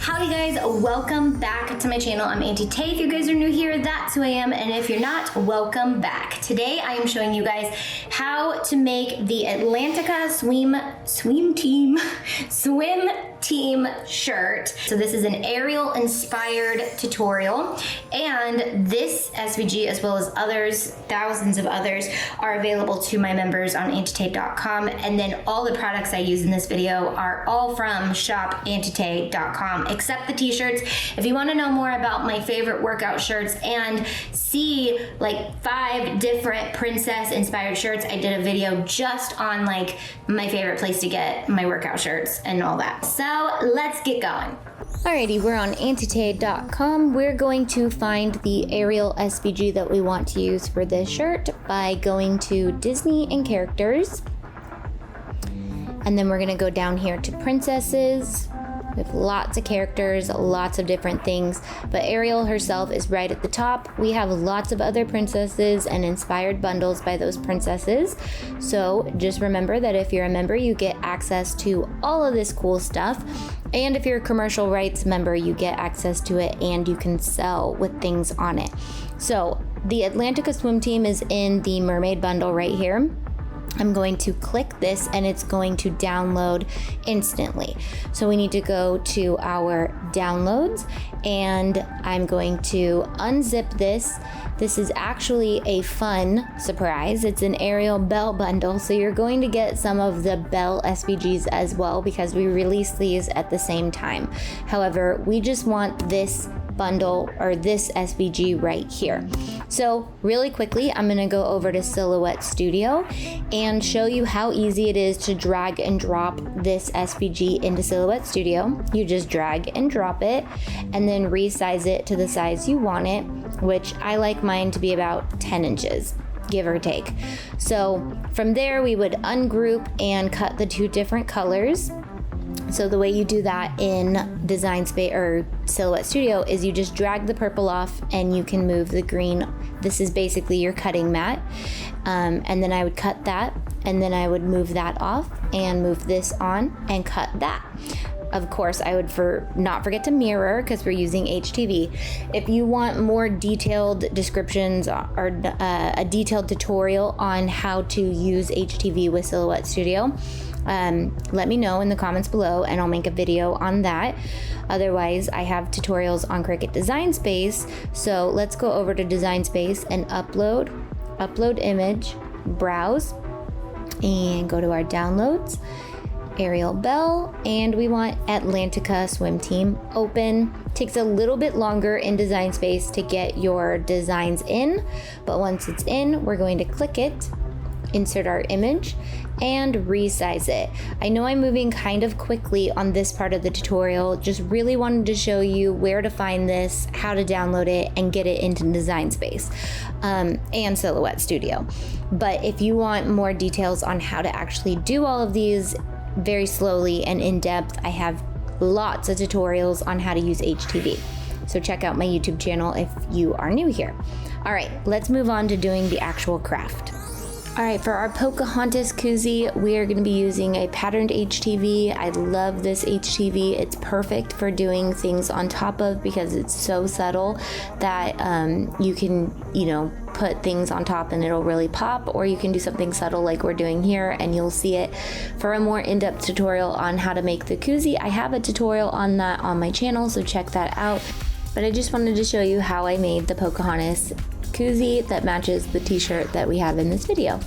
Howdy guys, welcome back to my channel. I'm Auntie Tay. If you guys are new here, that's who I am, and if you're not, welcome back. Today I am showing you guys how to make the Atlantica swim team shirt. So this is an Ariel inspired tutorial, and this SVG as well as others, thousands of others, are available to my members on AuntieTay.com, and then all the products I use in this video are all from shop AuntieTay.com, except the t-shirts. If you want to know more about my favorite workout shirts and see like 5 different princess inspired shirts, I did a video just on like my favorite place to get my workout shirts and all that. So let's get going. Alrighty, we're on AuntieTay.com. We're going to find the Ariel SVG that we want to use for this shirt by going to Disney and Characters. And then we're gonna go down here to Princesses. We have lots of characters, lots of different things, but Ariel herself is right at the top. We have lots of other princesses and inspired bundles by those princesses. So just remember that if you're a member, you get access to all of this cool stuff. And if you're a commercial rights member, you get access to it and you can sell with things on it. So the Atlantica swim team is in the Mermaid bundle right here. I'm going to click this and it's going to download instantly. So we need to go to our downloads and I'm going to unzip this. This is actually a fun surprise. It's an Ariel Belle bundle, so you're going to get some of the Belle SVGs as well because we released these at the same time. However, we just want this bundle or this SVG right here. So really quickly, I'm gonna go over to Silhouette Studio and show you how easy it is to drag and drop this SVG into Silhouette Studio. You just drag and drop it and then resize it to the size you want it, which I like mine to be about 10 inches. Give or take. So from there, we would ungroup and cut the 2 different colors. So the way you do that in Design Space or Silhouette Studio is you just drag the purple off and you can move the green. This is basically your cutting mat. And then I would cut that and then I would move that off and move this on and cut that. Of course, I would not forget to mirror because we're using HTV. If you want more detailed descriptions or a detailed tutorial on how to use HTV with Silhouette Studio, let me know in the comments below and I'll make a video on that. Otherwise, I have tutorials on Cricut Design Space. So let's go over to Design Space and upload image, browse, and go to our downloads. Ariel Belle, and we want Atlantica swim team open. Takes a little bit longer in Design Space to get your designs in, but once it's in, we're going to click it, insert our image, and resize it. I know I'm moving kind of quickly on this part of the tutorial, just really wanted to show you where to find this, how to download it, and get it into Design Space and Silhouette Studio. But if you want more details on how to actually do all of these very slowly and in depth, I have lots of tutorials on how to use HTV. So check out my YouTube channel if you are new here. All right, let's move on to doing the actual craft. All right, for our Pocahontas koozie, we are going to be using a patterned HTV. I love this HTV. It's perfect for doing things on top of because it's so subtle that you can, put things on top and it'll really pop, or you can do something subtle like we're doing here and you'll see it. For a more in-depth tutorial on how to make the koozie, I have a tutorial on that on my channel, so check that out. But I just wanted to show you how I made the Pocahontas koozie that matches the t-shirt that we have in this video.